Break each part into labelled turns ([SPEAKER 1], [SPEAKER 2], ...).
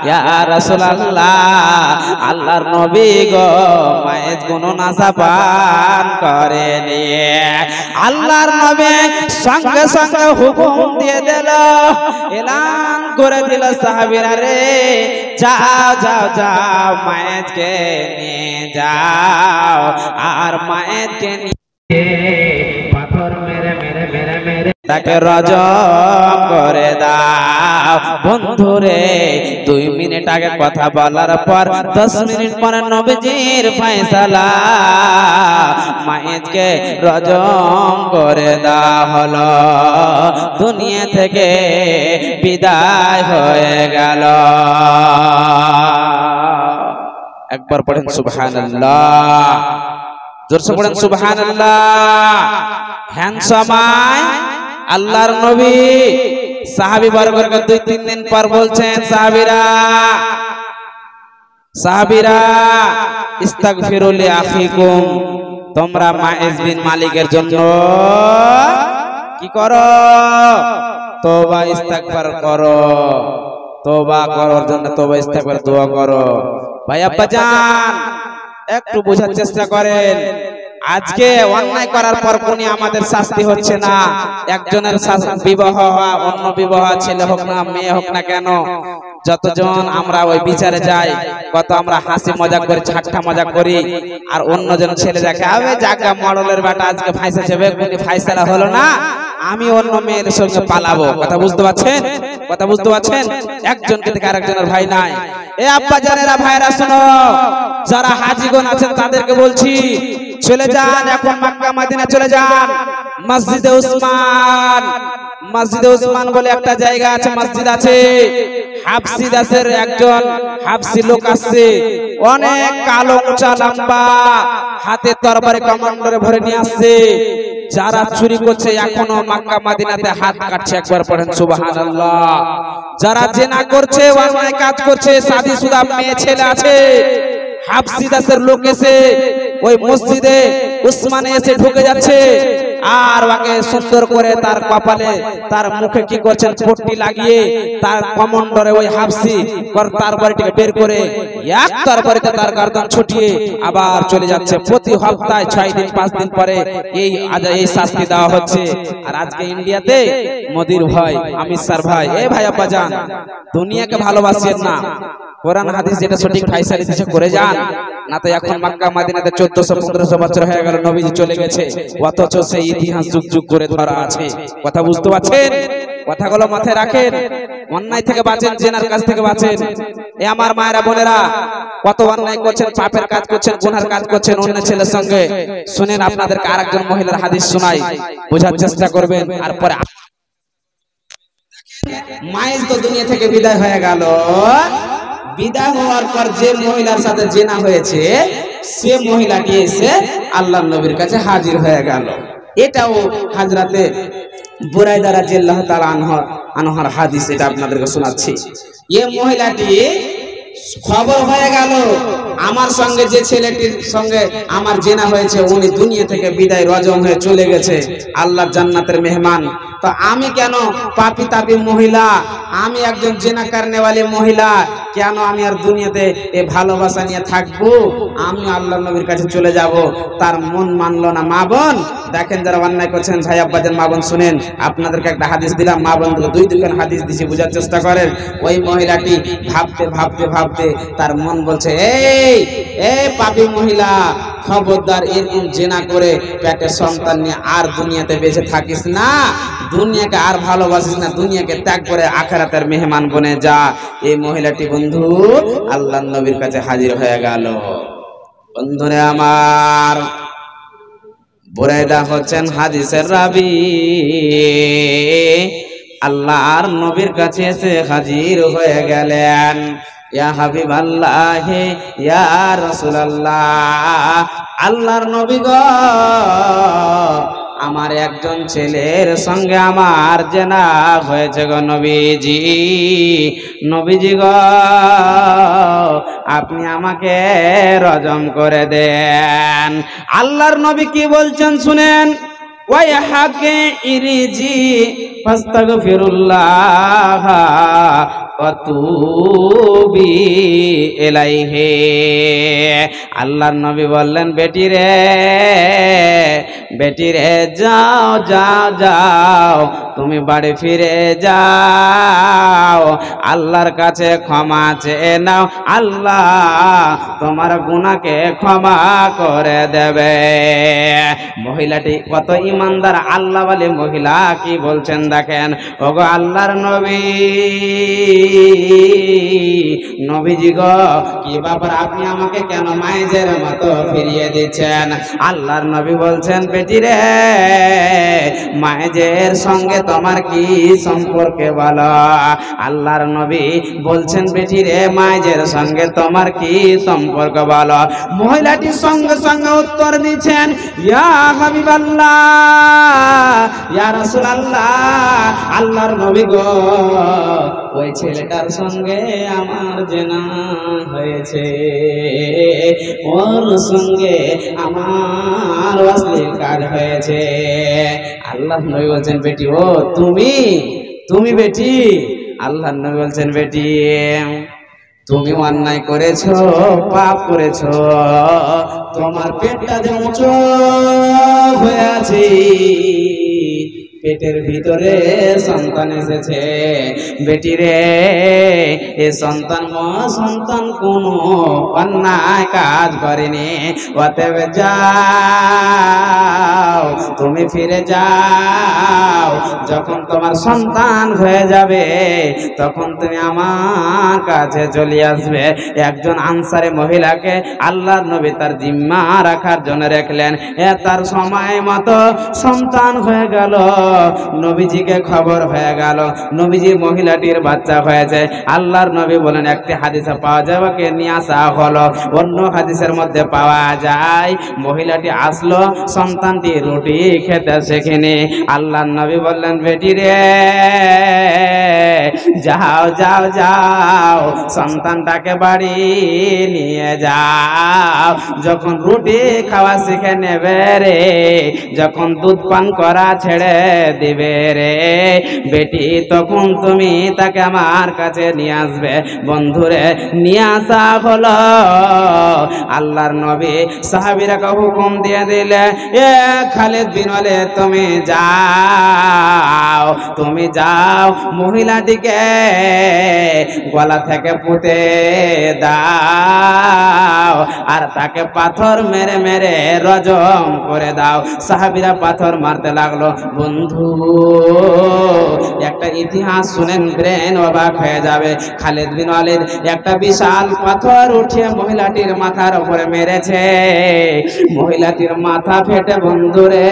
[SPEAKER 1] ইয়া রাসূলুল্লাহ, আল্লাহর নবী গো মায়ের কোনো নাশা পান করেনি। আল্লাহর নবী সঙ্গে সঙ্গে হুকুম দিয়ে দিল, এলান করে দিল, সাহাবীরা রে যাও যাও যাও, মায়েরকে নিয়ে যাও, আর মায়েরকে নিয়ে পাথর মেরে মেরে মেরে মেরে তাকে রজম করে দাও। বন্ধুরে 2 মিনিট আগে কথা বলার পর 10 মিনিট পরে নবীজির ফয়সালা, মায়েরকে রজম করে দেওয়া হলো, দুনিয়া থেকে বিদায় হয়ে গেল। একবার পড়েন সুবহানাল্লাহ, জোরসে পড়েন সুবহানাল্লাহ। হ্যান্ডসামাই আল্লাহর নবী সাহাবী বর্গকে 2-3 দিন পর বলছেন, সাহাবীরা ইস্তাগফিরু লি আখিকুম, তোমরা মাইজ বিন মালিকের জন্য কি করো? তওবা ইস্তিগফার করো, তওবা করার জন্য তওবা ইস্তিগফার দোয়া করো। ভাই আব্বাজান একটু বোঝার চেষ্টা করেন, আজকে অন্যায় করার পর কোন আমাদের শাস্তি হচ্ছে না। একজনের বিবাহ হওয়া, অন্য বিবাহ, ছেলে হোক না মেয়ে হোক না কেন, যতজন আমরা ওই বিচারে যাই, কত আমরা হাসি মজাক করি, ঠাট্টা মজাক করি, আর অন্যজন ছেলে দেখে আবে জাগা মডেলের বেটা আজকে ফাইসা যাবে, কোনো ফাইসালা হলো না, আমি অন্য মেয়ের সঙ্গে পালাবো। কথা বুঝতে পারছেন? কথা বুঝতে পারছেন? একজনকে থেকে আরেকজনের ভাই নাই। এ আব্বা জানেরা, ভাইরা শোনো, যারা হাজীগণ আছেন তাদেরকে বলছি, চলে যান এখন মক্কা মদিনা, চলে যান মসজিদে উসমান। মসজিদে উসমান বলে একটা জায়গা আছে, মসজিদ আছে, হাফসি দাসের একজন হাফসি লোক আসছে, অনেক কালো উঁচা লম্বা, হাতে তরবারি কমান্ডারে ভরে নিয়ে আসছে। যারা চুরি করছে এখনো মক্কা মদিনাতে হাত কাটছে, একবার পড়েন সুবহানাল্লাহ। যারা জেনা করছে, অন্যায় কাজ করছে, শাদীশুদা মেয়ে ছেলে আছে, হাফসি দাসের লোক এসে ওই মসজিদে উসমানে এসে ঢুকে যাচ্ছে, আর ওকে সুন্দর করে তার কপালে তার মুখে কি করছেন পট্টি লাগিয়ে তার কমান্ডারে ওই হাফসি তরবারিটাকে বের করে এক তরবারিতে তার গর্দন ছুটিয়ে আবার চলে যাচ্ছে। প্রতি সপ্তাহে 6 দিন 5 দিন পরে এই শাস্তি দেওয়া হচ্ছে। আর আজকে ইন্ডিয়াতে মোদির ভাই, অমিত শাহ ভাই, এ ভাই আব্বা যান, দুনিয়াকে ভালোবাসেন না, কোরআন হাদিস যেটা সঠিক ফায়সালা দিছে করে যান, না তো এখন মক্কা মদিনাতে 1400-1500 বছর হয়ে গেল, নবীজি চলে গেছে, অথচ সেই ইতিহাস যুগ যুগ করে ধরা আছে। কথা বুঝতে পারছেন? কথাগুলো মাথায় রাখেন, অন্যায় থেকে বাঁচেন, জেনার কাছ থেকে বাঁচেন। এ আমার মায়েরা বোনেরা, কত অন্যায় করছেন, পাপের কাজ করছেন, গুনার কাজ করছেন অন্য ছেলের সঙ্গে। শুনেন, আপনাদেরকে আরেকজন মহিলার হাদিস শোনাই, বোঝার চেষ্টা করবেন। আর পরে মায়ের তো দুনিয়া থেকে বিদায় হয়ে গেল, বিদায় হওয়ার পর যে মহিলার সাথে জেনা হয়েছে সে মহিলাটি এসে আল্লাহর নবীর কাছে হাজির হয়ে গেল। এটাও হযরতে বুরাইদা রাদিয়াল্লাহু তাআলা আনহার হাদিস, এটা আপনাদেরকে শোনাচ্ছি। এই মহিলাটি খবর হয়ে গেল আমার সঙ্গে যে ছেলেটির সঙ্গে আমার জেনা হয়েছে উনি দুনিয়া থেকে বিদায় রজম হয়ে চলে গেছে, আল্লাহর জান্নাতের মেহমান। তো আমি কেন পাপী তাপী মহিলা, আমি একজন জেনা কারনেওয়ালি মহিলা, কেন আমি আর দুনিয়াতে এই ভালোবাসা নিয়ে থাকবো? আমি আল্লাহর নবীর কাছে চলে যাব। তার মন মানলো না। মা বোন দেখেন, যারা অন্যায় করছেন, ভাই আব্বাজান মা বোন শুনেন, আপনাদেরকে একটা হাদিস দিলাম, মা বোন 2-2 হাদিস দিছি, বোঝার চেষ্টা করেন। ওই মহিলাটি ভাবতে ভাবতে ভাবতে তার মন বলছে, এই পাপী মহিলা, খবরদার এরকম জেনা করে পেটে সন্তান নিয়ে আর দুনিয়াতে বেঁচে থাকিস না, দুনিয়াকে আর ভালোবাসিস না, দুনিয়াকে ত্যাগ করে আখিরাতের মেহমান বনে যা। এই মহিলাটি বন্ধু আল্লাহর নবীর কাছে হাজির হয়ে গেল। বন্ধুরে আমার, বুরাইদা হচ্ছেন হাদিসের রাবী, আল্লাহর নবীর কাছে এসে হাজির হয়ে গেলেন। ইয়া হাবিবাল্লাহ, ইয়া রাসূলুল্লাহ, আল্লাহর নবী গো, আমার একজন ছেলের সঙ্গে আমার জেনা হয়েছে গো নবীজি। নবীজি গো, আপনি আমাকে রজম করে দেন। আল্লাহর নবী কি বলছেন শুনেন, ওয়াইহাকে ইরজি ফাস্তাগফিরুল্লাহ ওয়া তুবি ইলাইহি। আল্লাহর নবী বললেন, বেটি রে যাও যাও যাও, তুমি বাড়ি ফিরে যাও, আল্লাহর কাছে ক্ষমা চেয়ে নাও, আল্লাহ তোমার গুনাহকে ক্ষমা করে দেবে। মহিলাটি কত ইমানদার আল্লাহ বলে মহিলা, কি বলছেন দেখেন। ওগো আল্লাহর নবীজি গো, কি ব্যাপার, আপনি আমাকে কেন মায়ের মতো ফিরিয়ে দিচ্ছেন? আল্লাহর নবী বলছেন, বেটি রে, মায়ের সঙ্গে তোমার কি সম্পর্কে বলো। আল্লাহর নবী বলছেন, বেটি রে, মায়ের সঙ্গে তোমার কি সম্পর্ক বলো। মহিলাটি সঙ্গে সঙ্গে উত্তর দিচ্ছেন, ইয়া হাবিবাল্লাহ, ইয়া রাসূলুল্লাহ, আল্লাহর নবী গো, ওই ছেলেটার সঙ্গে আমার জেনা হয়েছে, ওর সঙ্গে আমার অশ্লীল কাজ হয়েছে। আল্লাহর নবী বলছেন, বেটি, ও তুমি বেটি? আল্লাহর নবী বলছেন, বেটি, তুমি অন্যায় করেছো, পাপ করেছো, তোমার পেটটা যে উঁচু হয়ে আছে, পেটের ভিতরে সন্তান এসেছে। বেটি রে, এ সন্তান কোনো অন্যায় কাজ করেনি, অতএব যাও, তুমি ফিরে যাও, যখন তোমার সন্তান হয়ে যাবে তখন তুমি আমার কাছে চলে আসবে। একজন আনসারী মহিলাকে আল্লাহর নবী তার জিম্মা রাখার জন্য রাখলেন। তার সময় মতো সন্তান হয়ে গেল, নবীজিকে খবর হয়ে গেল, নবীজি মহিলাটির বাচ্চা হয়েছে। আল্লাহর নবী বলেন, একটি হাদিসে পাওয়া যায় ওকে নিয়ে আসা হলো, অন্য হাদিসের মধ্যে পাওয়া যায় মহিলাটি আসলো, সন্তানটি রুটি খেতে শেখেনি। আল্লাহর নবী বললেন, বেটি রে, যাও যাও যাও, সন্তানটাকে বাড়ি নিয়ে যাও, যখন রুটি খাওয়া শিখে নেবে রে, যখন দুধ পান করা ছেড়ে দিবে রে বেটি, তখন তুমি তাকে আমার কাছে নিয়ে আসবে। বন্ধুরে, নিয়ে আসা হলো। আল্লাহর নবী সাহাবীরাকে হুকুম দিয়ে দিলে, এ খালিদ বিন ওয়ালিদ, তুমি যাও, মহিলাটিকে গলা থেকে পুঁতে দাও, আর তাকে পাথর মেরে মেরে রজম করে দাও। সাহাবীরা পাথর মারতে লাগলো। বন্ধু, একটা ইতিহাস শুনেন, ব্রেন অবাক হয়ে যাবে। খালিদ বিন ওয়ালিদ একটা বিশাল পাথর উঠিয়ে মহিলাটির মাথার উপরে মেরেছে, মহিলাটির মাথা ফেটে বন্ধুরে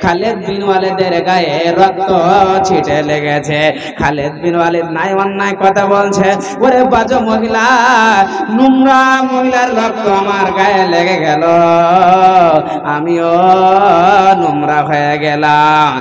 [SPEAKER 1] খালিদ বিন ওয়ালিদের গায়ে রক্ত ছিটে লেগেছে। খালিদ বিন ওয়ালিদ নাই অন্যায় কথা বলছে, ওরে বাজে মহিলা, নোংরা মহিলার রক্ত আমার গায়ে লেগে গেল, আমিও নোংরা হয়ে গেলাম।